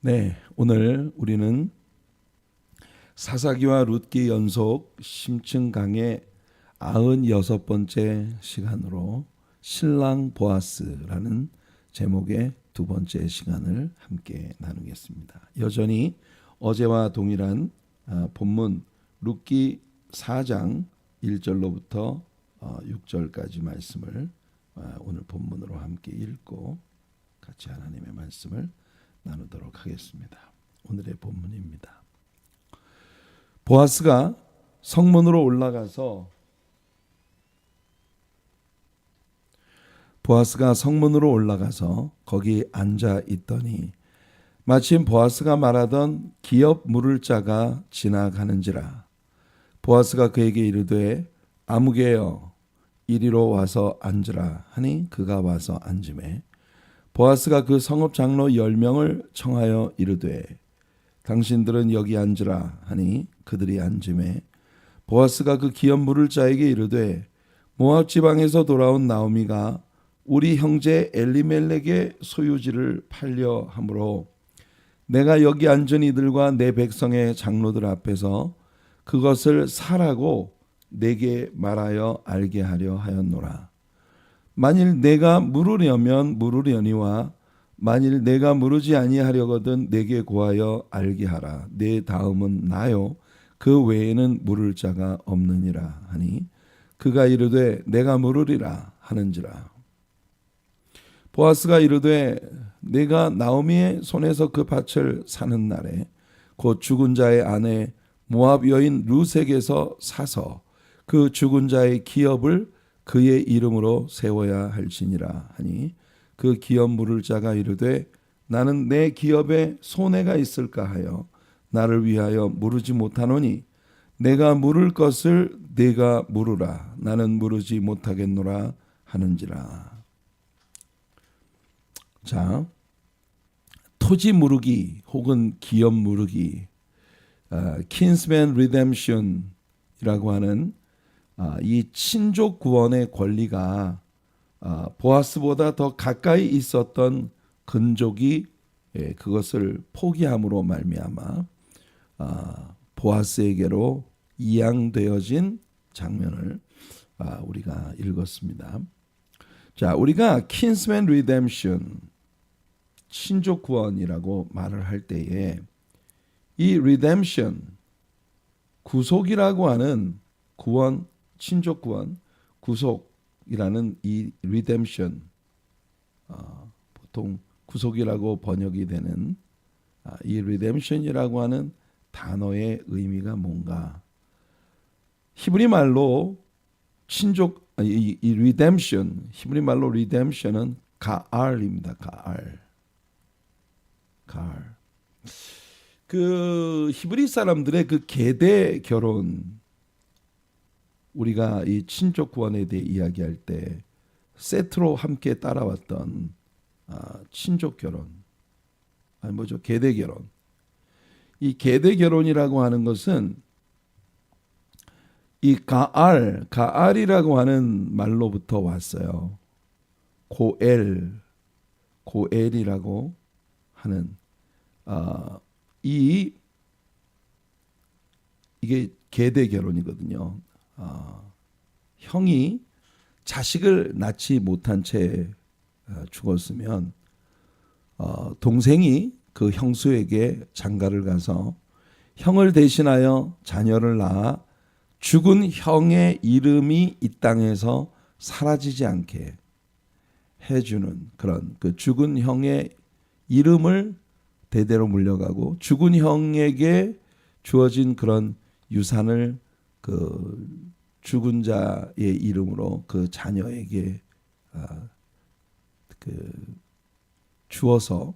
네, 오늘 우리는 사사기와 룻기 연속 심층 강의 96번째 시간으로 신랑 보아스라는 제목의 두 번째 시간을 함께 나누겠습니다. 여전히 어제와 동일한 본문 룻기 4장 1절로부터 6절까지 말씀을 오늘 본문으로 함께 읽고 같이 하나님의 말씀을 나누도록 하겠습니다. 오늘의 본문입니다. 보아스가 성문으로 올라가서 거기 앉아 있더니 마침 보아스가 말하던 기업 물을 자가 지나가는지라. 보아스가 그에게 이르되 아무개여 이리로 와서 앉으라 하니 그가 와서 앉으매 보아스가 그 성읍 장로 10명을 청하여 이르되 당신들은 여기 앉으라 하니 그들이 앉으매 보아스가 그 기업 물을 자에게 이르되 모압 지방에서 돌아온 나오미가 우리 형제 엘리멜렉의 소유지를 팔려 함으로 내가 여기 앉은 이들과 내 백성의 장로들 앞에서 그것을 사라고 내게 말하여 알게 하려 하였노라. 만일 내가 물으려면 물으려니와 만일 내가 물으지 아니하려거든 내게 고하여 알게 하라. 내 다음은 나요 그 외에는 물을 자가 없느니라 하니 그가 이르되 내가 물으리라 하는지라. 보아스가 이르되 내가 나오미의 손에서 그 밭을 사는 날에 곧 죽은 자의 아내 모압 여인 룻에게서 사서 그 죽은 자의 기업을 그의 이름으로 세워야 할지니라 하니 그 기업 물을 자가 이르되 나는 내 기업에 손해가 있을까 하여 나를 위하여 물으지 못하노니 내가 물을 것을 네가 물으라. 나는 물으지 못하겠노라 하는지라. 자, 토지 무르기 혹은 기업 무르기, kinsman redemption이라고 하는 이 친족 구원의 권리가 보아스보다 더 가까이 있었던 근족이 그것을 포기함으로 말미암아 보아스에게로 이양되어진 장면을 우리가 읽었습니다. 자, 우리가 kinsman redemption, 친족 구원이라고 말을 할 때에 이 redemption, 구속이라고 하는 구원, 친족 구원, 구속이라는 이 redemption, 보통 구속이라고 번역이 되는 이 redemption이라고 하는 단어의 의미가 뭔가? 히브리 말로 친족, 이 redemption, 히브리 말로 redemption은 가알입니다. 가알. 그 히브리 사람들의 그 계대 결혼, 우리가 이 친족 구원에 대해 이야기할 때 세트로 함께 따라왔던 친족 결혼, 아니 뭐죠? 계대 결혼. 이 계대 결혼이라고 하는 것은 이 가알이라고 하는 말로부터 왔어요. 고엘이라고 하는 이게 계대 결혼이거든요. 형이 자식을 낳지 못한 채 죽었으면 동생이 그 형수에게 장가를 가서 형을 대신하여 자녀를 낳아 죽은 형의 이름이 이 땅에서 사라지지 않게 해주는 그런 그 죽은 형의 이름을 대대로 물려가고 죽은 형에게 주어진 그런 유산을 그 죽은 자의 이름으로 그 자녀에게 주어서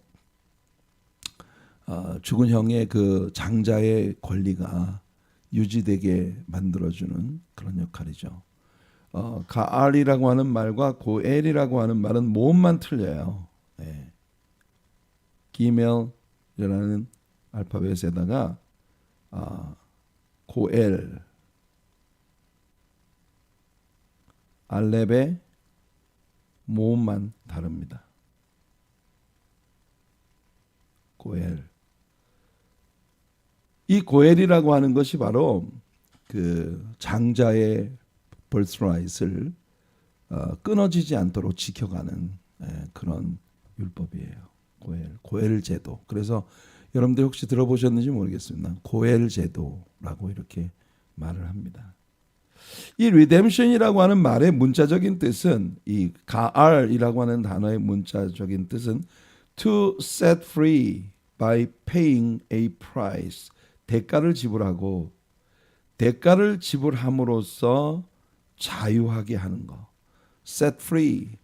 죽은 형의 그 장자의 권리가 유지되게 만들어주는 그런 역할이죠. 가알이라고 하는 말과 고엘이라고 하는 말은 모음만 틀려요. 네. 기멜이라는 알파벳에다가 고엘, 알렙의 모음만 다릅니다. 고엘. 이 고엘이라고 하는 것이 바로 그 장자의 birthright을 끊어지지 않도록 지켜가는 그런 율법이에요. 고엘 제도. 그래서 여러분들 혹시 들어보셨는지 모르겠습니다. 고엘 제도라고 이렇게 말을 합니다. 이 redemption이라고 하는 말의 문자적인 뜻은, 이 가알이라고 하는 단어의 문자적인 뜻은 to set free by paying a price. 대가를 지불하고 대가를 지불함으로써 자유하게 하는 거. set free.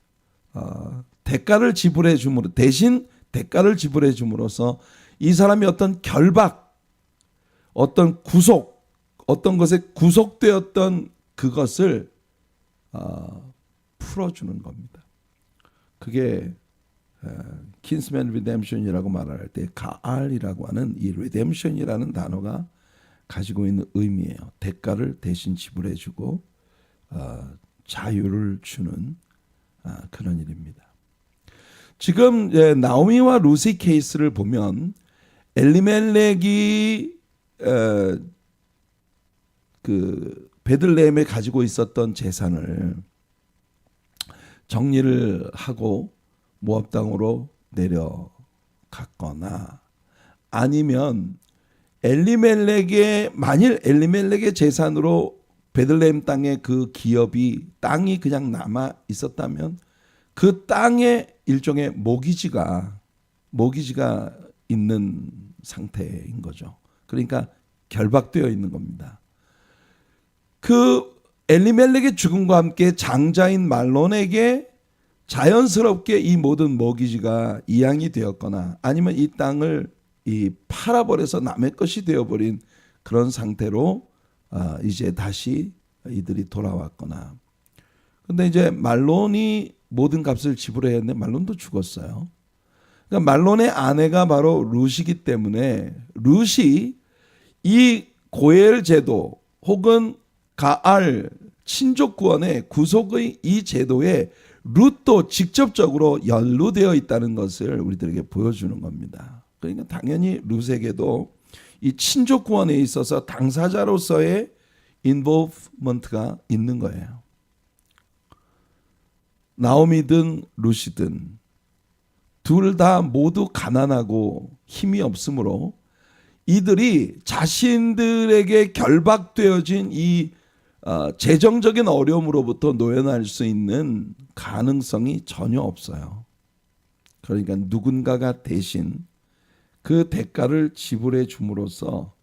대가를 지불해 줌으로, 대신 대가를 지불해 줌으로써 이 사람이 어떤 결박, 어떤 구속, 어떤 것에 구속되었던 그것을 풀어주는 겁니다. 그게 킨스맨 리뎀션이라고 말할 때 가알이라고 하는 이 리뎀션이라는 단어가 가지고 있는 의미예요. 대가를 대신 지불해주고 자유를 주는 그런 일입니다. 지금 나오미와 루시 케이스를 보면 엘리멜렉이 그 베들레헴에 가지고 있었던 재산을 정리를 하고 모압 땅으로 내려갔거나, 아니면 만일 엘리멜렉의 재산으로 베들레헴 땅에 그 기업이, 땅이 그냥 남아 있었다면 그 땅에 일종의 모기지가 있는 상태인 거죠. 그러니까 결박되어 있는 겁니다. 그 엘리멜렉의 죽음과 함께 장자인 말론에게 자연스럽게 이 모든 모기지가 이양이 되었거나, 아니면 이 땅을 팔아버려서 남의 것이 되어버린 그런 상태로 이제 다시 이들이 돌아왔거나. 근데 이제 말론이 모든 값을 지불해야 했는데 말론도 죽었어요. 그러니까 말론의 아내가 바로 룻이기 때문에 룻이 이 고엘 제도 혹은 가알 친족 구원의 구속의 이 제도에 룻도 직접적으로 연루되어 있다는 것을 우리들에게 보여주는 겁니다. 그러니까 당연히 룻에게도 이 친족 구원에 있어서 당사자로서의 인볼브먼트가 있는 거예요. 나오미든 룻이든 둘 다 모두 가난하고 힘이 없으므로 이들이 자신들에게 결박되어진 이 재정적인 어려움으로부터 노연할 수 있는 가능성이 전혀 없어요. 그러니까 누군가가 대신 그 대가를 지불해 줌으로써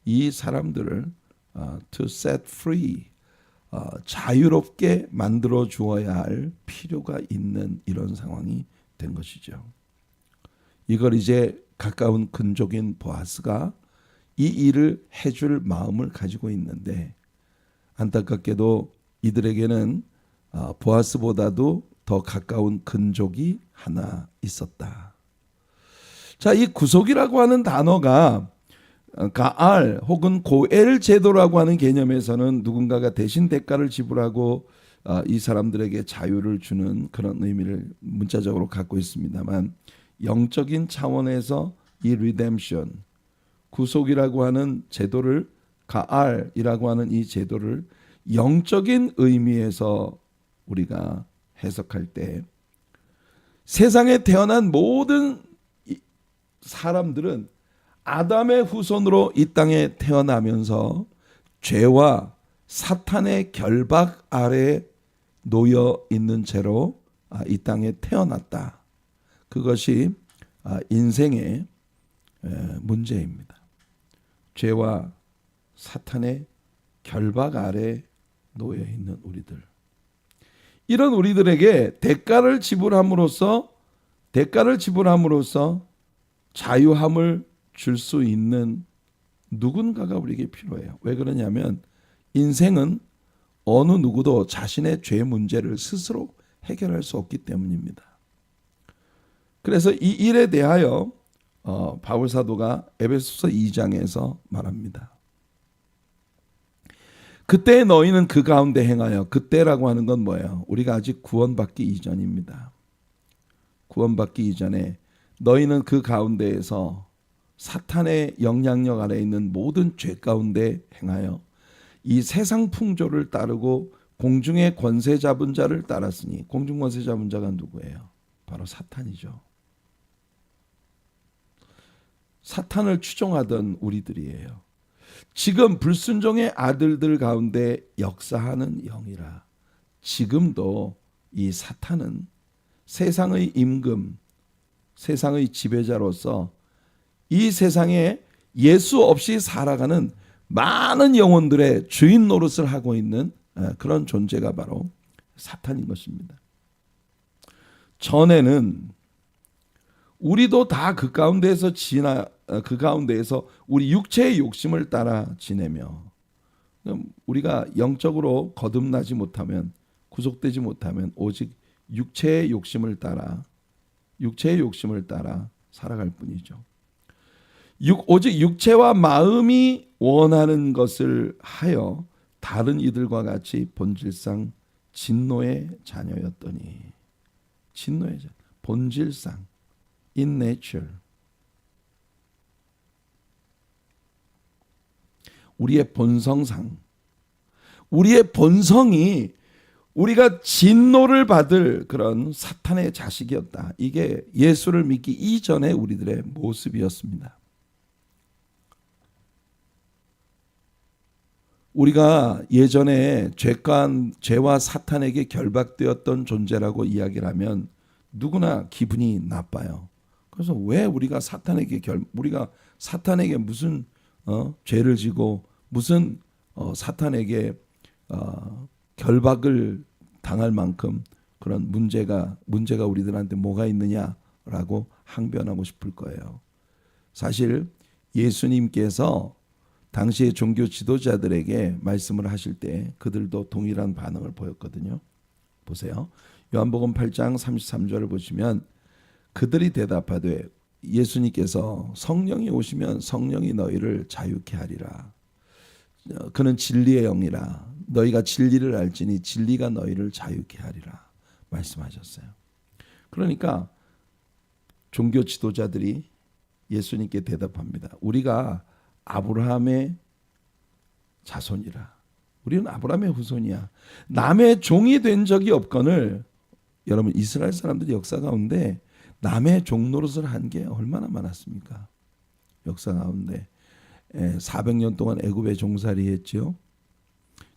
이 사람들을 to set free, 자유롭게 만들어 주어야 할 필요가 있는 이런 상황이 된 것이죠. 이걸 이제 가까운 근족인 보아스가 이 일을 해줄 마음을 가지고 있는데, 안타깝게도 이들에게는 보아스보다도 더 가까운 근족이 하나 있었다. 자, 이 구속이라고 하는 단어가 가알 혹은 고엘 제도라고 하는 개념에서는 누군가가 대신 대가를 지불하고 이 사람들에게 자유를 주는 그런 의미를 문자적으로 갖고 있습니다만, 영적인 차원에서 이 리뎀션, 구속이라고 하는 제도를, 가알이라고 하는 이 제도를 영적인 의미에서 우리가 해석할 때, 세상에 태어난 모든 사람들은 아담의 후손으로 이 땅에 태어나면서 죄와 사탄의 결박 아래 놓여 있는 채로 이 땅에 태어났다. 그것이 인생의 문제입니다. 죄와 사탄의 결박 아래 놓여 있는 우리들. 이런 우리들에게 대가를 지불함으로써 자유함을 줄 수 있는 누군가가 우리에게 필요해요. 왜 그러냐면 인생은 어느 누구도 자신의 죄 문제를 스스로 해결할 수 없기 때문입니다. 그래서 이 일에 대하여 바울 사도가 에베소서 2장에서 말합니다. 그때 너희는 그 가운데 행하여, 그때라고 하는 건 뭐예요? 우리가 아직 구원받기 이전입니다. 구원받기 이전에 너희는 그 가운데에서 사탄의 영향력 아래 있는 모든 죄 가운데 행하여 이 세상 풍조를 따르고 공중의 권세 잡은 자를 따랐으니, 공중 권세 잡은 자가 누구예요? 바로 사탄이죠. 사탄을 추종하던 우리들이에요. 지금 불순종의 아들들 가운데 역사하는 영이라. 지금도 이 사탄은 세상의 임금, 세상의 지배자로서 이 세상에 예수 없이 살아가는 많은 영혼들의 주인 노릇을 하고 있는 그런 존재가 바로 사탄인 것입니다. 전에는 우리도 다 그 가운데에서 그 가운데에서 우리 육체의 욕심을 따라 지내며, 우리가 영적으로 거듭나지 못하면, 구속되지 못하면 오직 육체의 욕심을 따라 살아갈 뿐이죠. 오직 육체와 마음이 원하는 것을 하여 다른 이들과 같이 본질상 진노의 자녀였더니, 진노의 자녀, 본질상, in nature, 우리의 본성상, 우리의 본성이 우리가 진노를 받을 그런 사탄의 자식이었다. 이게 예수를 믿기 이전의 우리들의 모습이었습니다. 우리가 예전에 죄와 사탄에게 결박되었던 존재라고 이야기를 하면 누구나 기분이 나빠요. 그래서 왜 우리가 사탄에게 무슨 죄를 지고 무슨 사탄에게 결박을 당할 만큼 그런 문제가 우리들한테 뭐가 있느냐라고 항변하고 싶을 거예요. 사실 예수님께서 당시의 종교 지도자들에게 말씀을 하실 때 그들도 동일한 반응을 보였거든요. 보세요. 요한복음 8장 33절을 보시면 그들이 대답하되, 예수님께서 성령이 오시면 성령이 너희를 자유케 하리라. 그는 진리의 영이라. 너희가 진리를 알지니 진리가 너희를 자유케 하리라 말씀하셨어요. 그러니까 종교 지도자들이 예수님께 대답합니다. 우리가 아브라함의 자손이라. 우리는 아브라함의 후손이야. 남의 종이 된 적이 없거늘. 여러분, 이스라엘 사람들이 역사 가운데 남의 종 노릇을 한 게 얼마나 많았습니까? 역사 가운데 400년 동안 애굽에 종살이 했죠.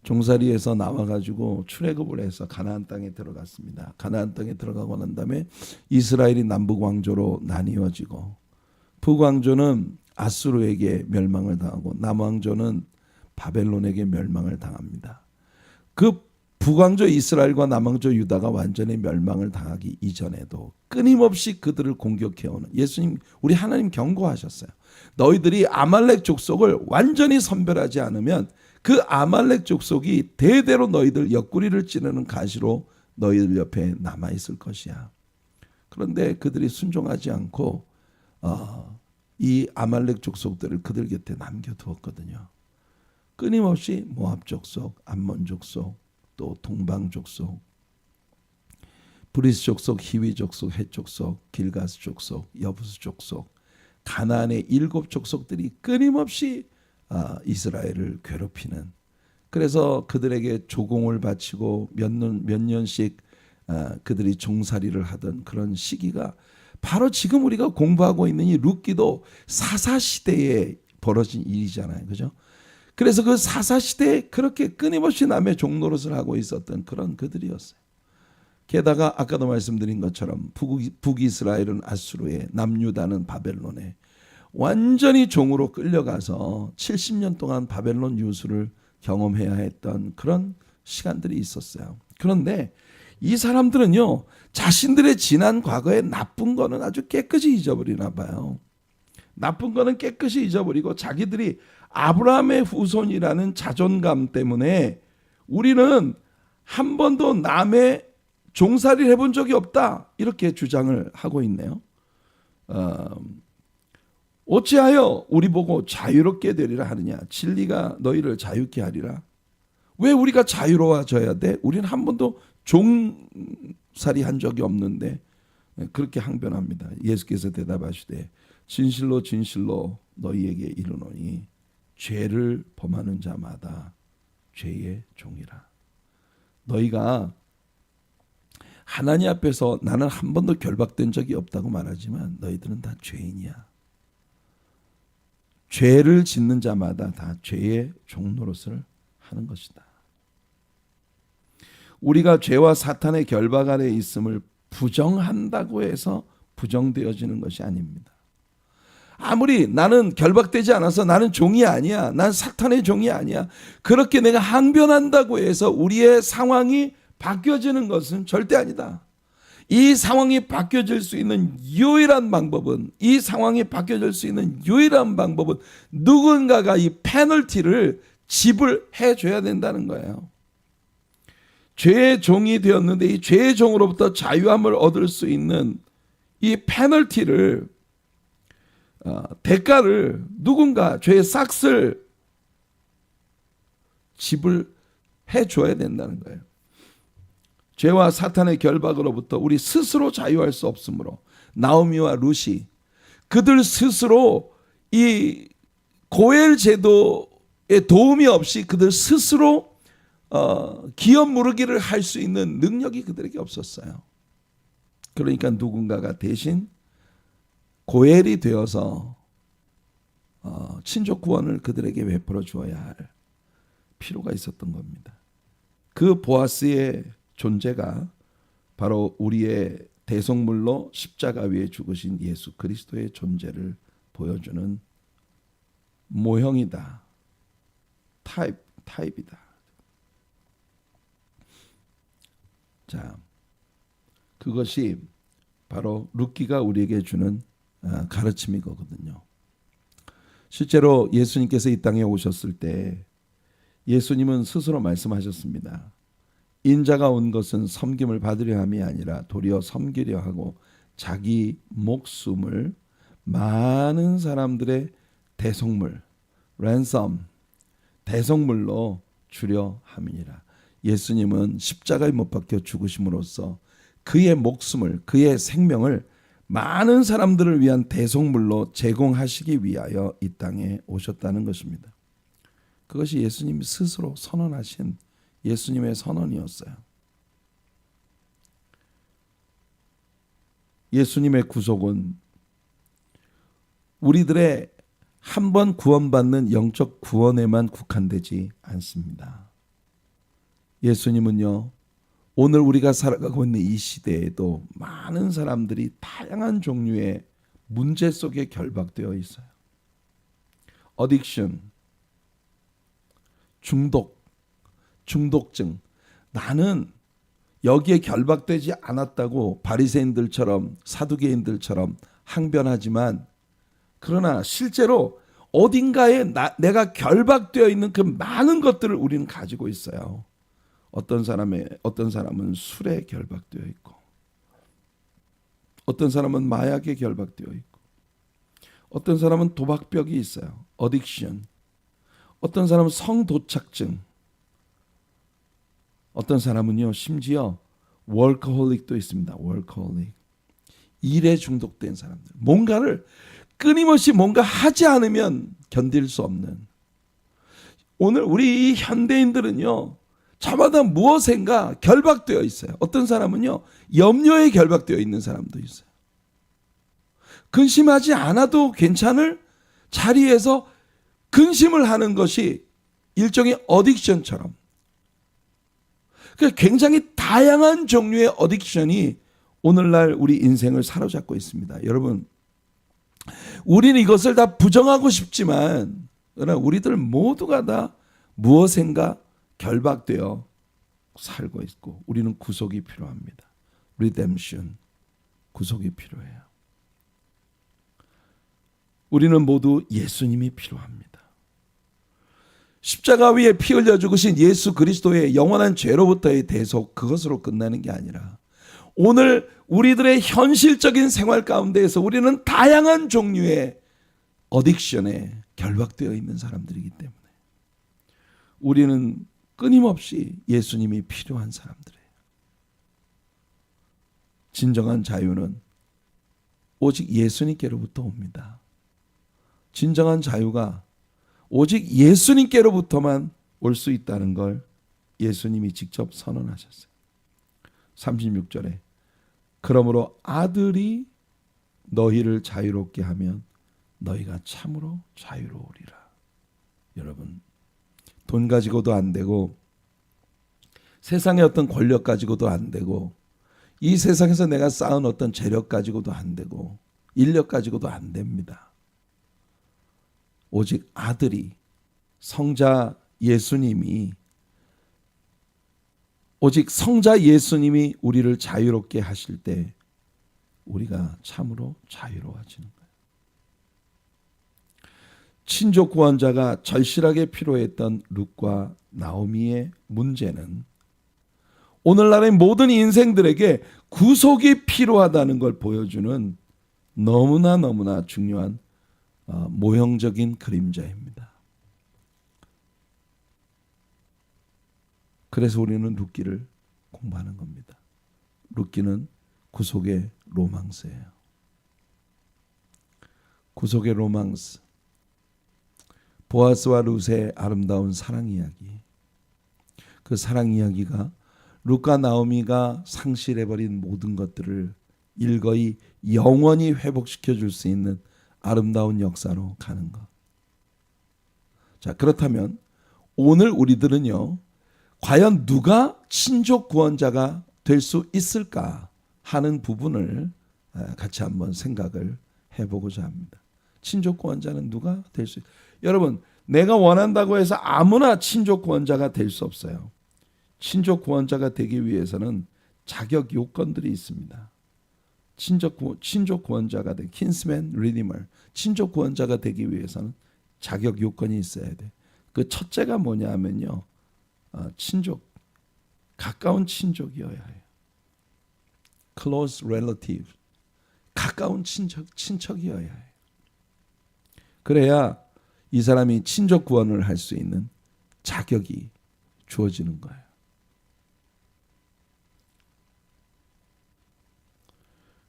종살이에서 나와가지고 출애굽을 해서 가나안 땅에 들어갔습니다. 가나안 땅에 들어가고 난 다음에 이스라엘이 남북 왕조로 나뉘어지고, 북왕조는 아수르에게 멸망을 당하고 남왕조는 바벨론에게 멸망을 당합니다. 그 북왕조 이스라엘과 남왕조 유다가 완전히 멸망을 당하기 이전에도 끊임없이 그들을 공격해오는, 예수님, 우리 하나님 경고하셨어요. 너희들이 아말렉 족속을 완전히 선별하지 않으면 그 아말렉 족속이 대대로 너희들 옆구리를 찌르는 가시로 너희들 옆에 남아있을 것이야. 그런데 그들이 순종하지 않고 이 아말렉 족속들을 그들 곁에 남겨두었거든요. 끊임없이 모압 족속, 암몬 족속, 또 동방 족속, 브리스 족속, 히위 족속, 헷 족속, 길가스 족속, 여부스 족속, 가나안의 7 족속들이 끊임없이 이스라엘을 괴롭히는, 그래서 그들에게 조공을 바치고 몇 년씩 그들이 종살이를 하던 그런 시기가 바로 지금 우리가 공부하고 있는 이 룻기도 사사시대에 벌어진 일이잖아요. 그죠? 그래서 그 사사시대에 그렇게 끊임없이 남의 종노릇을 하고 있었던 그런 그들이었어요. 게다가 아까도 말씀드린 것처럼 북이스라엘은 아수르에, 남유다는 바벨론에 완전히 종으로 끌려가서 70년 동안 바벨론 유수를 경험해야 했던 그런 시간들이 있었어요. 그런데 이 사람들은요, 자신들의 지난 과거의 나쁜 거는 아주 깨끗이 잊어버리나 봐요. 나쁜 거는 깨끗이 잊어버리고 자기들이 아브라함의 후손이라는 자존감 때문에 우리는 한 번도 남의 종살이를 해본 적이 없다, 이렇게 주장을 하고 있네요. 어찌하여 우리 보고 자유롭게 되리라 하느냐. 진리가 너희를 자유케 하리라. 왜 우리가 자유로워져야 돼? 우리는 한 번도 종살이 한 적이 없는데. 그렇게 항변합니다. 예수께서 대답하시되 진실로 진실로 너희에게 이르노니 죄를 범하는 자마다 죄의 종이라. 너희가 하나님 앞에서 나는 한 번도 결박된 적이 없다고 말하지만 너희들은 다 죄인이야. 죄를 짓는 자마다 다 죄의 종노릇을 하는 것이다. 우리가 죄와 사탄의 결박 아래 있음을 부정한다고 해서 부정되어지는 것이 아닙니다. 아무리 나는 결박되지 않아서 나는 종이 아니야, 난 사탄의 종이 아니야, 그렇게 내가 항변한다고 해서 우리의 상황이 바뀌어지는 것은 절대 아니다. 이 상황이 바뀌어질 수 있는 유일한 방법은 누군가가 이 페널티를 지불해 줘야 된다는 거예요. 죄의 종이 되었는데 이 죄의 종으로부터 자유함을 얻을 수 있는 이 페널티를, 대가를 누군가, 죄의 삭스를 지불해 줘야 된다는 거예요. 죄와 사탄의 결박으로부터 우리 스스로 자유할 수 없으므로 나오미와 룻이 그들 스스로 이 고엘 제도의 도움이 없이 그들 스스로 기업 무르기를 할 수 있는 능력이 그들에게 없었어요. 그러니까 누군가가 대신 고엘이 되어서 친족 구원을 그들에게 베풀어 주어야 할 필요가 있었던 겁니다. 그 보아스의 존재가 바로 우리의 대속물로 십자가 위에 죽으신 예수 그리스도의 존재를 보여주는 모형이다. 타입이다. 자, 그것이 바로 룻기가 우리에게 주는 가르침이거든요. 실제로 예수님께서 이 땅에 오셨을 때 예수님은 스스로 말씀하셨습니다. 인자가 온 것은 섬김을 받으려 함이 아니라 도리어 섬기려 하고 자기 목숨을 많은 사람들의 대속물, 랜섬, 대속물로 주려 함이니라. 예수님은 십자가에 못 박혀 죽으심으로써 그의 목숨을, 그의 생명을 많은 사람들을 위한 대속물로 제공하시기 위하여 이 땅에 오셨다는 것입니다. 그것이 예수님이 스스로 선언하신 예수님의 선언이었어요. 예수님의 구속은 우리들의 한 번 구원받는 영적 구원에만 국한되지 않습니다. 예수님은요, 오늘 우리가 살아가고 있는 이 시대에도 많은 사람들이 다양한 종류의 문제 속에 결박되어 있어요. 어딕션, 중독증. 나는 여기에 결박되지 않았다고 바리새인들처럼 사두개인들처럼 항변하지만, 그러나 실제로 어딘가에 내가 결박되어 있는 그 많은 것들을 우리는 가지고 있어요. 어떤 사람은 술에 결박되어 있고, 어떤 사람은 마약에 결박되어 있고, 어떤 사람은 도박벽이 있어요. 어딕션. 어떤 사람은 성도착증. 어떤 사람은요, 심지어 월커홀릭도 있습니다. 월커홀릭. 일에 중독된 사람들. 뭔가를 끊임없이 뭔가 하지 않으면 견딜 수 없는. 오늘 우리 현대인들은요, 저마다 무엇인가 결박되어 있어요. 어떤 사람은요, 염려에 결박되어 있는 사람도 있어요. 근심하지 않아도 괜찮을 자리에서 근심을 하는 것이 일종의 어딕션처럼. 그러니까 굉장히 다양한 종류의 어딕션이 오늘날 우리 인생을 사로잡고 있습니다. 여러분, 우리는 이것을 다 부정하고 싶지만, 그러나 우리들 모두가 다 무엇인가 결박되어 살고 있고, 우리는 구속이 필요합니다. 리뎀션, 구속이 필요해요. 우리는 모두 예수님이 필요합니다. 십자가 위에 피 흘려 죽으신 예수 그리스도의 영원한 죄로부터의 대속, 그것으로 끝나는 게 아니라 오늘 우리들의 현실적인 생활 가운데에서 우리는 다양한 종류의 어딕션에 결박되어 있는 사람들이기 때문에 우리는 끊임없이 예수님이 필요한 사람들이에요. 진정한 자유는 오직 예수님께로부터 옵니다. 진정한 자유가 오직 예수님께로부터만 올 수 있다는 걸 예수님이 직접 선언하셨어요. 36절에 그러므로 아들이 너희를 자유롭게 하면 너희가 참으로 자유로우리라. 여러분, 돈 가지고도 안 되고 세상의 어떤 권력 가지고도 안 되고 이 세상에서 내가 쌓은 어떤 재력 가지고도 안 되고 인력 가지고도 안 됩니다. 오직 아들이, 성자 예수님이, 오직 성자 예수님이 우리를 자유롭게 하실 때 우리가 참으로 자유로워지는 거예요. 친족 구원자가 절실하게 필요했던 룻과 나오미의 문제는 오늘날의 모든 인생들에게 구속이 필요하다는 걸 보여주는 너무나 중요한 모형적인 그림자입니다. 그래서 우리는 룻기를 공부하는 겁니다. 룻기는 구속의 로망스예요. 구속의 로망스. 보아스와 룻의 아름다운 사랑 이야기. 그 사랑 이야기가 룻과 나오미가 상실해버린 모든 것들을 일거이 영원히 회복시켜 줄 수 있는 아름다운 역사로 가는 것. 자, 그렇다면 오늘 우리들은요, 과연 누가 친족 구원자가 될 수 있을까 하는 부분을 같이 한번 생각을 해보고자 합니다. 친족 구원자는 누가 될 수 있을까? 여러분, 내가 원한다고 해서 아무나 친족 구원자가 될 수 없어요. 친족 구원자가 되기 위해서는 자격 요건들이 있습니다. 친족 구원자가 돼, 킨스맨 리디머, 친족 구원자가 되기 위해서는 자격 요건이 있어야 돼. 그 첫째가 뭐냐 하면요, 친족, 가까운 친족이어야 해요. close relative, 가까운 친척이어야 해요. 그래야 이 사람이 친족 구원을 할 수 있는 자격이 주어지는 거예요.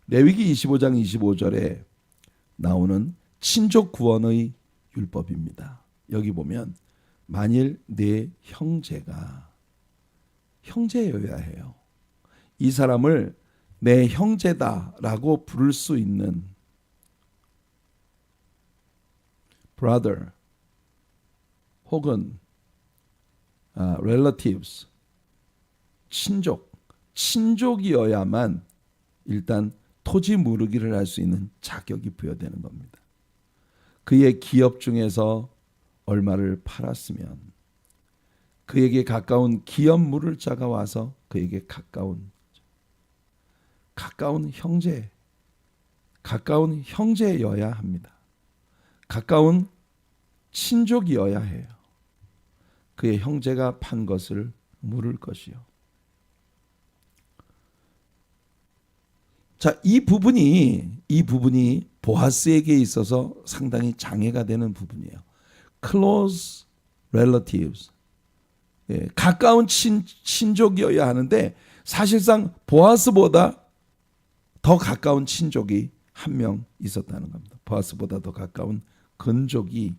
레위기 25장 25절에 나오는 친족 구원의 율법입니다. 여기 보면 만일 내 형제가, 형제여야 해요. 이 사람을 내 형제다라고 부를 수 있는 brother 혹은 relatives, 친족이어야만 일단 토지 무르기를 할 수 있는 자격이 부여되는 겁니다. 그의 기업 중에서 얼마를 팔았으면 그에게 가까운 기업 물을 자가 와서 그에게 가까운 형제여야 합니다. 가까운 친족이어야 해요. 그의 형제가 판 것을 물을 것이요. 자, 이 부분이 보아스에게 있어서 상당히 장애가 되는 부분이에요. close relatives, 가까운 친족이어야 하는데 사실상 보아스보다 더 가까운 친족이 한 명 있었다는 겁니다. 보아스보다 더 가까운 근족이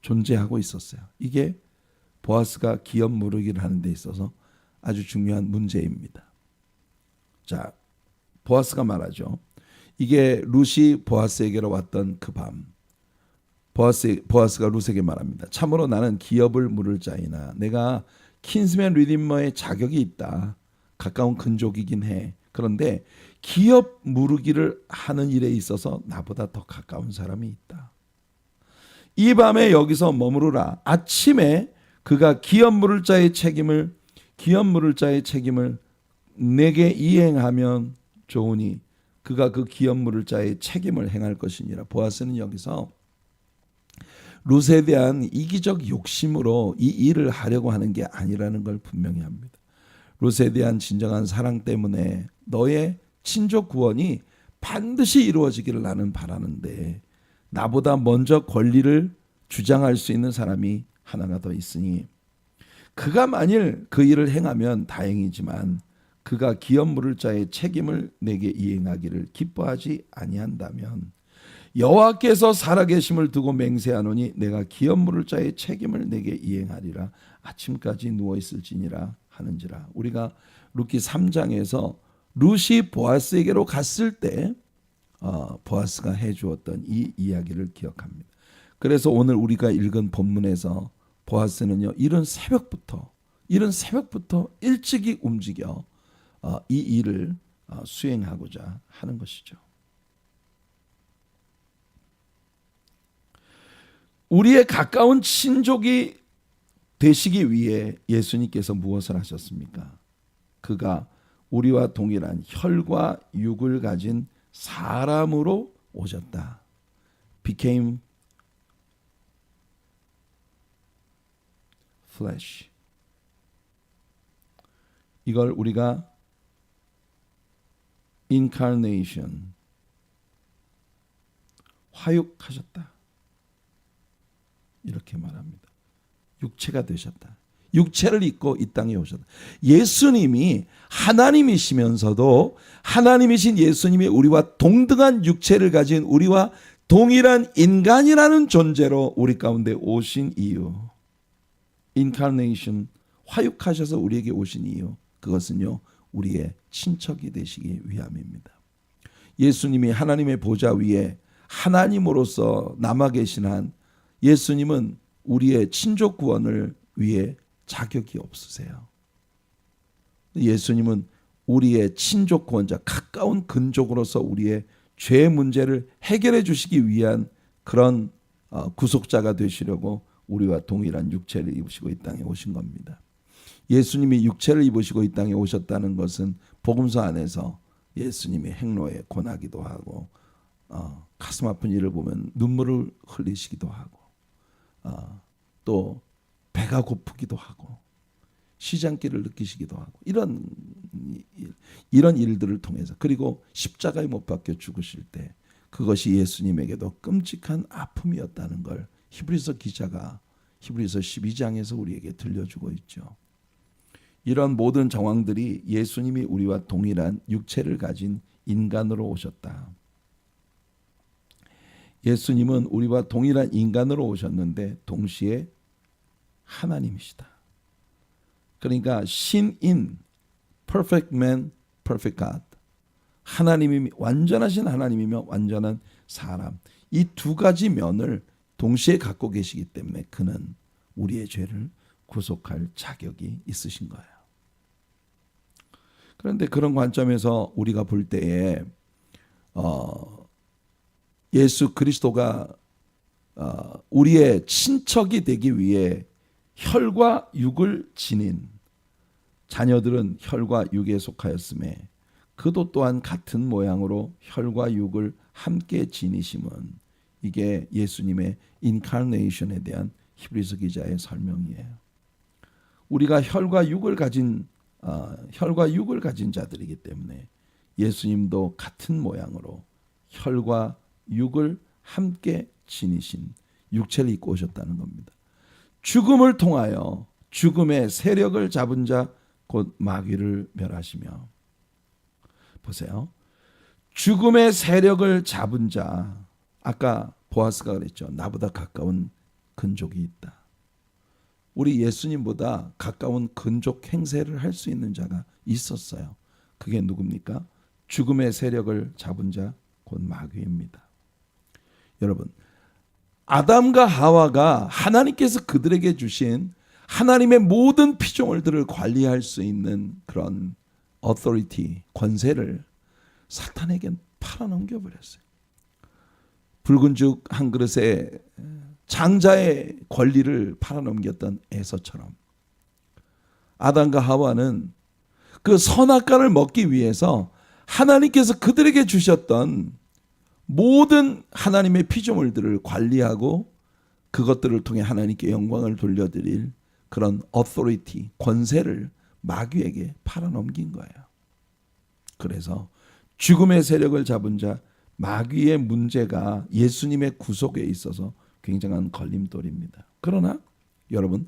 존재하고 있었어요. 이게 보아스가 기업 무르기를 하는 데 있어서 아주 중요한 문제입니다. 자, 보아스가 말하죠. 이게 룻이 보아스에게로 왔던 그 밤, 보아스가 룻에게 말합니다. 참으로 나는 기업을 물을 자이나 내가 킨스맨 리디머의 자격이 있다. 가까운 근족이긴 해. 그런데 기업 무르기를 하는 일에 있어서 나보다 더 가까운 사람이 있다. 이 밤에 여기서 머무르라. 아침에 그가 기업 물을 자의 책임을 내게 이행하면 좋으니 그가 그 기업 물을 자의 책임을 행할 것이니라. 보아스는 여기서 룻에 대한 이기적 욕심으로 이 일을 하려고 하는 게 아니라는 걸 분명히 합니다. 룻에 대한 진정한 사랑 때문에 너의 친족 구원이 반드시 이루어지기를 나는 바라는데 나보다 먼저 권리를 주장할 수 있는 사람이 하나가 더 있으니 그가 만일 그 일을 행하면 다행이지만 그가 기업 물을 자의 책임을 내게 이행하기를 기뻐하지 아니한다면 여호와께서 살아계심을 두고 맹세하노니 내가 기업 물을 자의 책임을 내게 이행하리라. 아침까지 누워 있을지니라 하는지라. 우리가 룻기 3장에서 룻이 보아스에게로 갔을 때 보아스가 해주었던 이 이야기를 기억합니다. 그래서 오늘 우리가 읽은 본문에서 보아스는요, 이른 새벽부터 일찍이 움직여 이 일을 수행하고자 하는 것이죠. 우리의 가까운 친족이 되시기 위해 예수님께서 무엇을 하셨습니까? 그가 우리와 동일한 혈과 육을 가진 사람으로 오셨다. became flesh. 이걸 우리가 incarnation, 화육하셨다, 이렇게 말합니다. 육체가 되셨다. 육체를 입고 이 땅에 오셨다. 예수님이 하나님이시면서도 하나님이신 예수님이 우리와 동등한 육체를 가진 우리와 동일한 인간이라는 존재로 우리 가운데 오신 이유, 인카네이션, 화육하셔서 우리에게 오신 이유, 그것은요, 우리의 친척이 되시기 위함입니다. 예수님이 하나님의 보좌 위에 하나님으로서 남아 계신 한 예수님은 우리의 친족 구원을 위해 자격이 없으세요. 예수님은 우리의 친족 구원자, 가까운 근족으로서 우리의 죄 문제를 해결해 주시기 위한 그런 구속자가 되시려고 우리와 동일한 육체를 입으시고 이 땅에 오신 겁니다. 예수님이 육체를 입으시고 이 땅에 오셨다는 것은 복음서 안에서 예수님이 행로에 고나기도 하고 가슴 아픈 일을 보면 눈물을 흘리시기도 하고 또 배가 고프기도 하고 시장기를 느끼시기도 하고 이런 일들을 통해서, 그리고 십자가에 못 박혀 죽으실 때 그것이 예수님에게도 끔찍한 아픔이었다는 걸 히브리서 기자가 히브리서 12장에서 우리에게 들려주고 있죠. 이런 모든 정황들이 예수님이 우리와 동일한 육체를 가진 인간으로 오셨다. 예수님은 우리와 동일한 인간으로 오셨는데 동시에 하나님이시다. 그러니까 신인, perfect man, perfect God. 하나님이 완전하신 하나님이며 완전한 사람. 이 두 가지 면을 동시에 갖고 계시기 때문에 그는 우리의 죄를 구속할 자격이 있으신 거예요. 그런데 그런 관점에서 우리가 볼 때에 예수 그리스도가 우리의 친척이 되기 위해 혈과 육을 지닌 자녀들은 혈과 육에 속하였음에 그도 또한 같은 모양으로 혈과 육을 함께 지니심은, 이게 예수님의 인카네이션에 대한 히브리서 기자의 설명이에요. 우리가 혈과 육을 가진 자들이기 때문에 예수님도 같은 모양으로 혈과 육을 함께 지니신 육체를 입고 오셨다는 겁니다. 죽음을 통하여 죽음의 세력을 잡은 자 곧 마귀를 멸하시며, 보세요. 죽음의 세력을 잡은 자, 아까 보아스가 그랬죠. 나보다 가까운 근족이 있다. 우리 예수님보다 가까운 근족 행세를 할 수 있는 자가 있었어요. 그게 누굽니까? 죽음의 세력을 잡은 자 곧 마귀입니다. 여러분, 아담과 하와가 하나님께서 그들에게 주신 하나님의 모든 피조물들을 관리할 수 있는 그런 authority, 권세를 사탄에게 팔아넘겨 버렸어요. 붉은 죽 한 그릇에 장자의 권리를 팔아넘겼던 에서처럼 아담과 하와는 그 선악과를 먹기 위해서 하나님께서 그들에게 주셨던 모든 하나님의 피조물들을 관리하고 그것들을 통해 하나님께 영광을 돌려드릴 그런 authority, 권세를 마귀에게 팔아넘긴 거예요. 그래서 죽음의 세력을 잡은 자 마귀의 문제가 예수님의 구속에 있어서 굉장한 걸림돌입니다. 그러나 여러분,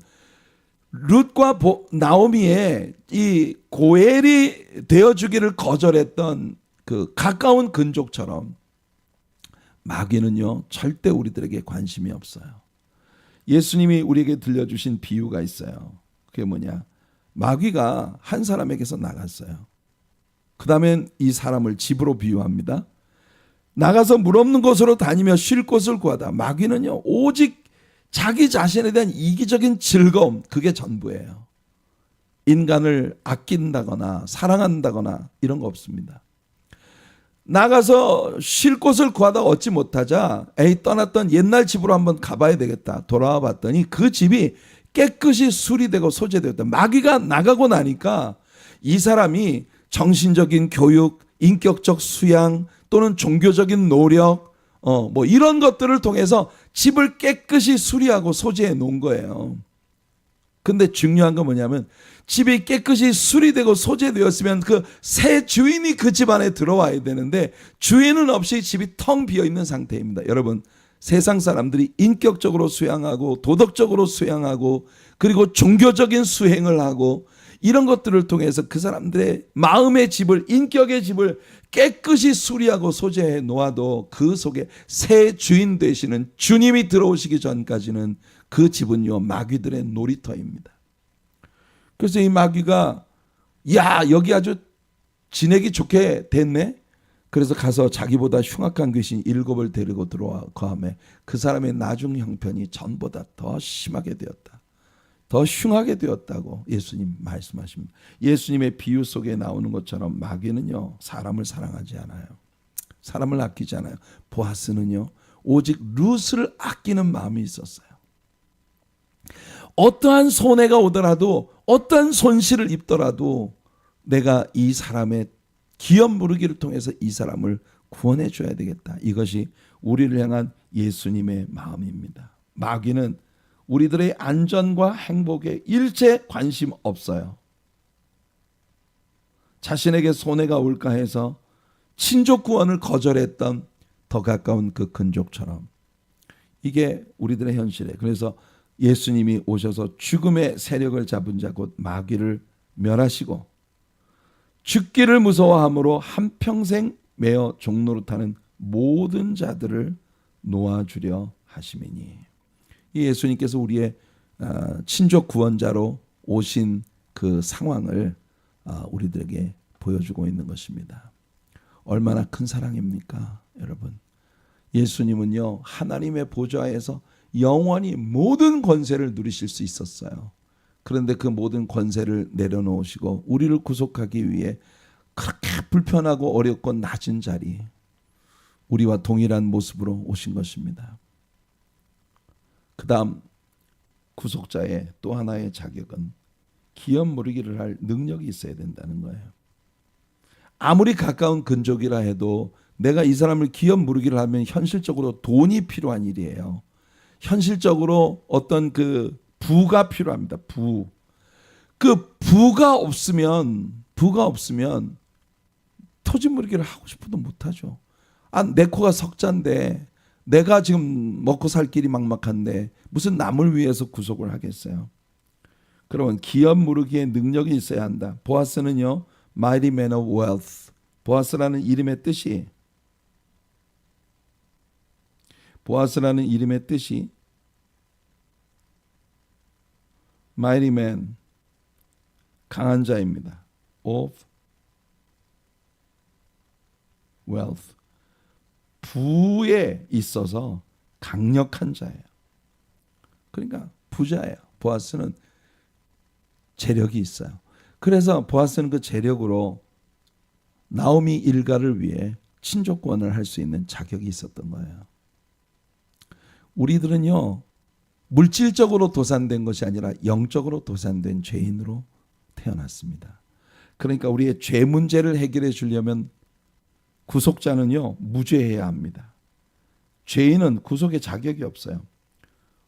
룻과 나오미의 이 고엘이 되어주기를 거절했던 그 가까운 근족처럼 마귀는요 절대 우리들에게 관심이 없어요. 예수님이 우리에게 들려주신 비유가 있어요. 그게 뭐냐? 마귀가 한 사람에게서 나갔어요. 그 다음엔 이 사람을 집으로 비유합니다. 나가서 물 없는 곳으로 다니며 쉴 곳을 구하다. 마귀는요 오직 자기 자신에 대한 이기적인 즐거움, 그게 전부예요. 인간을 아낀다거나 사랑한다거나 이런 거 없습니다. 나가서 쉴 곳을 구하다 얻지 못하자 떠났던 옛날 집으로 한번 가봐야 되겠다. 돌아와 봤더니 그 집이 깨끗이 수리되고 소재되었다. 마귀가 나가고 나니까 이 사람이 정신적인 교육, 인격적 수양 또는 종교적인 노력 뭐 이런 것들을 통해서 집을 깨끗이 수리하고 소재해 놓은 거예요. 근데 중요한 건 뭐냐면 집이 깨끗이 수리되고 소재되었으면 그 새 주인이 그 집 안에 들어와야 되는데 주인은 없이 집이 텅 비어 있는 상태입니다. 여러분, 세상 사람들이 인격적으로 수양하고 도덕적으로 수양하고 그리고 종교적인 수행을 하고 이런 것들을 통해서 그 사람들의 마음의 집을, 인격의 집을 깨끗이 수리하고 소재해 놓아도 그 속에 새 주인 되시는 주님이 들어오시기 전까지는 그 집은요 마귀들의 놀이터입니다. 그래서 이 마귀가 야 여기 아주 지내기 좋게 됐네. 그래서 가서 자기보다 흉악한 귀신 7을 데리고 들어와 거함에 그 사람의 나중 형편이 전보다 더 심하게 되었다. 더 흉하게 되었다고 예수님 말씀하십니다. 예수님의 비유 속에 나오는 것처럼 마귀는요 사람을 사랑하지 않아요. 사람을 아끼지 않아요. 보아스는요 오직 룻을 아끼는 마음이 있었어요. 어떠한 손해가 오더라도 어떠한 손실을 입더라도 내가 이 사람의 기업 무르기를 통해서 이 사람을 구원해 줘야 되겠다. 이것이 우리를 향한 예수님의 마음입니다. 마귀는 우리들의 안전과 행복에 일체 관심 없어요. 자신에게 손해가 올까 해서 친족 구원을 거절했던 더 가까운 그 근족처럼 이게 우리들의 현실이에요. 그래서 예수님이 오셔서 죽음의 세력을 잡은 자 곧 마귀를 멸하시고 죽기를 무서워함으로 한평생 매어 종노릇하는 모든 자들을 놓아주려 하심이니. 이 예수님께서 우리의 친족 구원자로 오신 그 상황을 우리들에게 보여주고 있는 것입니다. 얼마나 큰 사랑입니까, 여러분? 예수님은요 하나님의 보좌에서 영원히 모든 권세를 누리실 수 있었어요. 그런데 그 모든 권세를 내려놓으시고 우리를 구속하기 위해 그렇게 불편하고 어렵고 낮은 자리, 우리와 동일한 모습으로 오신 것입니다. 그 다음 구속자의 또 하나의 자격은 기업 무르기를 할 능력이 있어야 된다는 거예요. 아무리 가까운 근족이라 해도 내가 이 사람을 기업 무르기를 하면 현실적으로 돈이 필요한 일이에요. 현실적으로 어떤 그 부가 필요합니다. 부. 그 부가 없으면 토지 무르기를 하고 싶어도 못하죠. 내 코가 석잔데 내가 지금 먹고 살 길이 막막한데 무슨 남을 위해서 구속을 하겠어요. 그러면 기업 무르기의 능력이 있어야 한다. 보아스는요 mighty man of wealth. 보아스라는 이름의 뜻이 mighty man, 강한 자입니다. of wealth, 부에 있어서 강력한 자예요. 그러니까 부자예요. 보아스는 재력이 있어요. 그래서 보아스는 그 재력으로 나오미 일가를 위해 친족권을 할 수 있는 자격이 있었던 거예요. 우리들은요 물질적으로 도산된 것이 아니라 영적으로 도산된 죄인으로 태어났습니다. 그러니까 우리의 죄 문제를 해결해 주려면 구속자는요 무죄해야 합니다. 죄인은 구속의 자격이 없어요.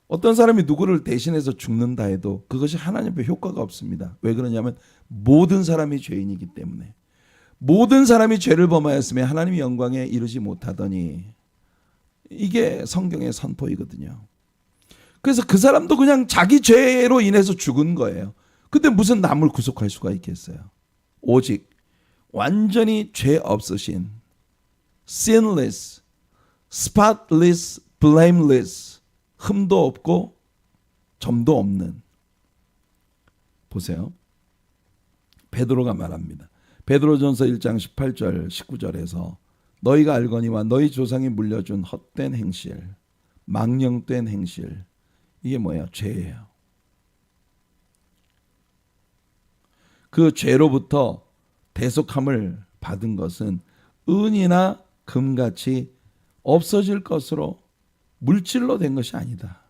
어떤 사람이 누구를 대신해서 죽는다 해도 그것이 하나님 앞에 효과가 없습니다. 왜 그러냐면 모든 사람이 죄인이기 때문에. 모든 사람이 죄를 범하였으면 하나님의 영광에 이르지 못하더니, 이게 성경의 선포이거든요. 그래서 그 사람도 그냥 자기 죄로 인해서 죽은 거예요. 근데 무슨 남을 구속할 수가 있겠어요? 오직 완전히 죄 없으신 sinless spotless, blameless, 흠도 없고 점도 없는. 보세요. 베드로가 말합니다. 베드로전서 1장 18절 19절에서 너희가 알거니와 너희 조상이 물려준 헛된 행실, 망령된 행실, 이게 뭐예요? 죄예요. 그 죄로부터 대속함을 받은 것은 은이나 금같이 없어질 것으로 물질로 된 것이 아니다.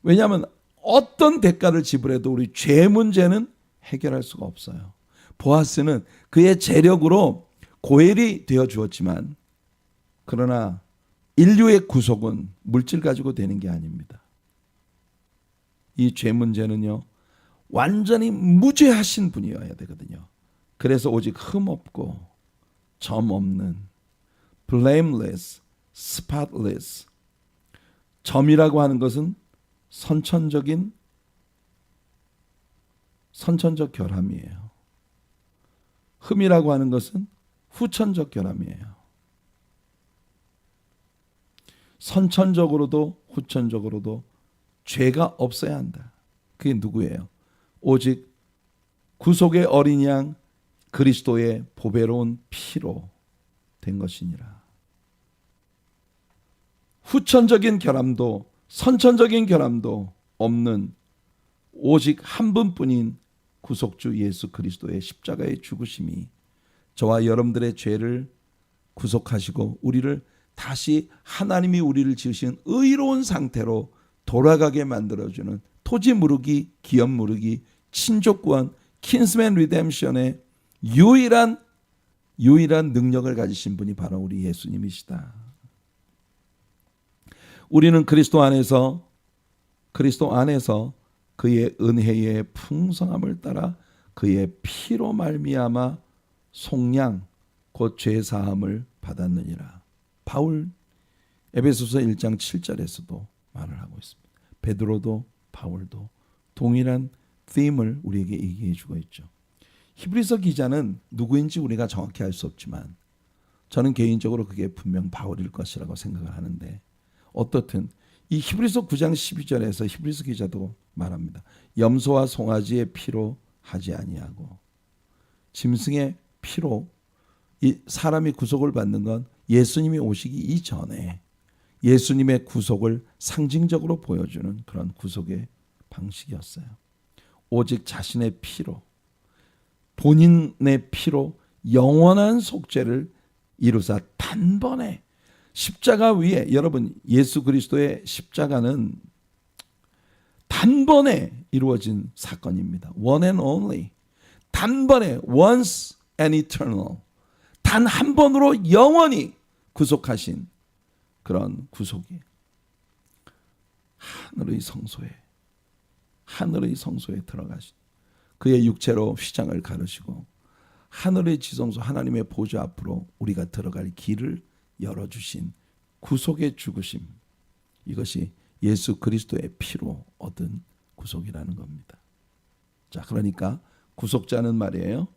왜냐하면 어떤 대가를 지불해도 우리 죄 문제는 해결할 수가 없어요. 보아스는 그의 재력으로 고엘이 되어 주었지만 그러나 인류의 구속은 물질 가지고 되는 게 아닙니다. 이 죄 문제는요, 완전히 무죄하신 분이어야 되거든요. 그래서 오직 흠 없고 점 없는 blameless, spotless. 점이라고 하는 것은 선천적 결함이에요. 흠이라고 하는 것은 후천적 결함이에요. 선천적으로도 후천적으로도 죄가 없어야 한다. 그게 누구예요? 오직 구속의 어린 양 그리스도의 보배로운 피로 된 것이니라. 후천적인 결함도 선천적인 결함도 없는 오직 한 분뿐인 구속주 예수 그리스도의 십자가의 죽으심이 저와 여러분들의 죄를 구속하시고 우리를 다시 하나님이 우리를 지으신 의로운 상태로 돌아가게 만들어주는 토지 무르기, 기업 무르기, 친족 구원, 킨스맨 리뎀션의 유일한 능력을 가지신 분이 바로 우리 예수님이시다. 우리는 그리스도 안에서 그의 은혜의 풍성함을 따라 그의 피로 말미암아 속량 곧 죄 사함을 받았느니라. 바울 에베소서 1장 7절에서도 말을 하고 있습니다. 베드로도 바울도 동일한 them을 우리에게 얘기해 주고 있죠. 히브리서 기자는 누구인지 우리가 정확히 알 수 없지만 저는 개인적으로 그게 분명 바울일 것이라고 생각을 하는데, 어떻든 이 히브리서 9장 12절에서 히브리서 기자도 말합니다. 염소와 송아지의 피로 하지 아니하고 짐승의 피로 이 사람이 구속을 받는 건 예수님이 오시기 이전에 예수님의 구속을 상징적으로 보여주는 그런 구속의 방식이었어요. 오직 자신의 피로, 본인의 피로 영원한 속죄를 이루사 단번에 십자가 위에, 여러분 예수 그리스도의 십자가는 단번에 이루어진 사건입니다. One and only. 단번에 once and eternal. 단 한 번으로 영원히 구속하신 그런 구속이 하늘의 성소에 들어가신 그의 육체로 휘장을 가르시고 하늘의 지성소 하나님의 보좌 앞으로 우리가 들어갈 길을 열어주신 구속의 죽으심, 이것이 예수 그리스도의 피로 얻은 구속이라는 겁니다. 자, 그러니까 구속자는 말이에요,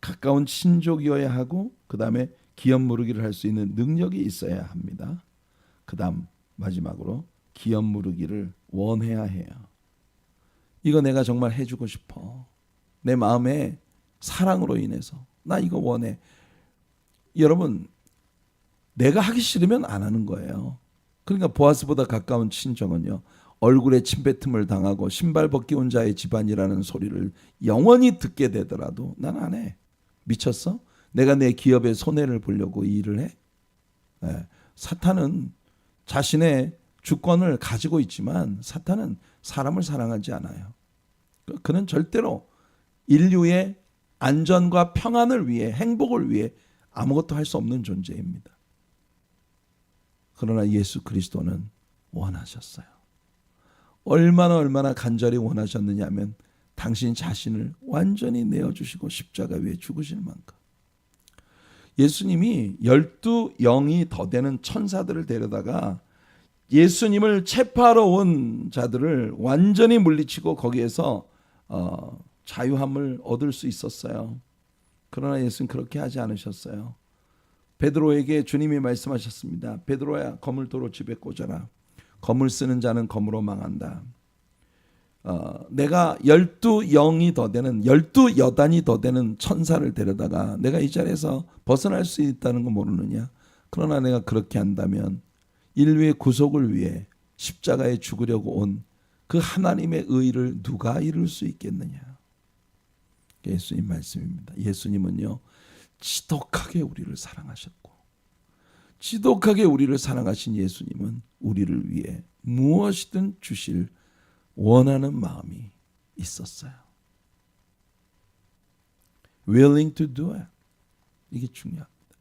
가까운 친족이어야 하고 그 다음에 기업 무르기를 할 수 있는 능력이 있어야 합니다. 그 다음 마지막으로 기업 무르기를 원해야 해요. 이거 내가 정말 해주고 싶어. 내 마음에 사랑으로 인해서 나 이거 원해. 여러분, 내가 하기 싫으면 안 하는 거예요. 그러니까 보아스보다 가까운 친정은요, 얼굴에 침뱉음을 당하고 신발 벗기온 자의 집안이라는 소리를 영원히 듣게 되더라도 난 안 해. 미쳤어? 내가 내 기업에 손해를 보려고 이 일을 해? 네. 사탄은 자신의 주권을 가지고 있지만 사탄은 사람을 사랑하지 않아요. 그는 절대로 인류의 안전과 평안을 위해, 행복을 위해 아무것도 할 수 없는 존재입니다. 그러나 예수 그리스도는 원하셨어요. 얼마나 간절히 원하셨느냐면 당신 자신을 완전히 내어주시고 십자가 위에 죽으실 만큼. 예수님이 12영이 더 되는 천사들을 데려다가 예수님을 체포하러 온 자들을 완전히 물리치고 거기에서 자유함을 얻을 수 있었어요. 그러나 예수는 그렇게 하지 않으셨어요. 베드로에게 주님이 말씀하셨습니다. 베드로야, 검을 도로 집에 꽂아라. 검을 쓰는 자는 검으로 망한다. 내가 12영이 더 되는 12여단이 더 되는 천사를 데려다가 내가 이 자리에서 벗어날 수 있다는 거 모르느냐? 그러나 내가 그렇게 한다면 인류의 구속을 위해 십자가에 죽으려고 온 그 하나님의 의를 누가 이룰 수 있겠느냐? 예수님 말씀입니다. 예수님은요, 지독하게 우리를 사랑하셨고, 지독하게 우리를 사랑하신 예수님은 우리를 위해 무엇이든 주실 원하는 마음이 있었어요. willing to do it. 이게 중요합니다.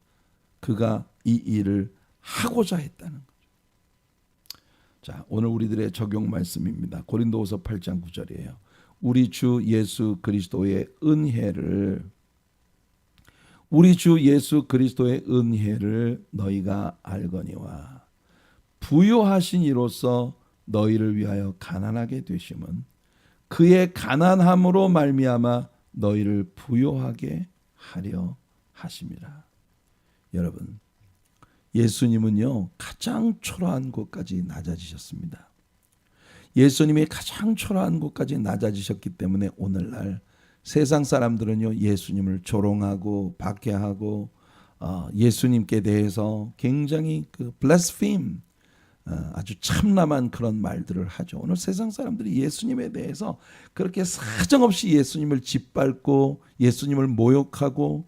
그가 이 일을 하고자 했다는 거죠. 자, 오늘 우리들의 적용 말씀입니다. 고린도후서 8장 9절이에요. 우리 주 예수 그리스도의 은혜를 너희가 알거니와 부요하신 이로써 너희를 위하여 가난하게 되심은 그의 가난함으로 말미암아 너희를 부요하게 하려 하심이라. 여러분, 예수님은요, 가장 초라한 곳까지 낮아지셨습니다. 예수님이 가장 초라한 곳까지 낮아지셨기 때문에 오늘날 세상 사람들은요, 예수님을 조롱하고 박해하고 예수님께 대해서 굉장히 blaspheme, 아주 참남한 그런 말들을 하죠. 오늘 세상 사람들이 예수님에 대해서 그렇게 사정없이 예수님을 짓밟고 예수님을 모욕하고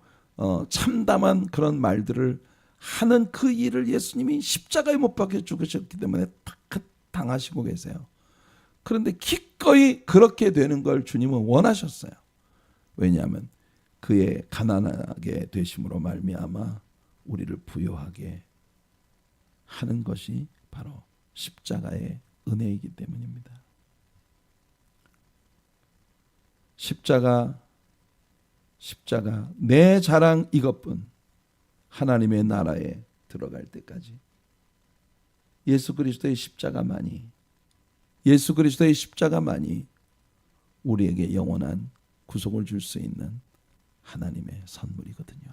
참담한 그런 말들을 하는 그 일을 예수님이 십자가에 못 박혀 죽으셨기 때문에 당하시고 계세요. 그런데 기꺼이 그렇게 되는 걸 주님은 원하셨어요. 왜냐하면 그의 가난하게 되심으로 말미암아 우리를 부요하게 하는 것이 바로 십자가의 은혜이기 때문입니다. 십자가 내 자랑 이것뿐. 하나님의 나라에 들어갈 때까지 예수 그리스도의 십자가만이 우리에게 영원한 구속을 줄 수 있는 하나님의 선물이거든요.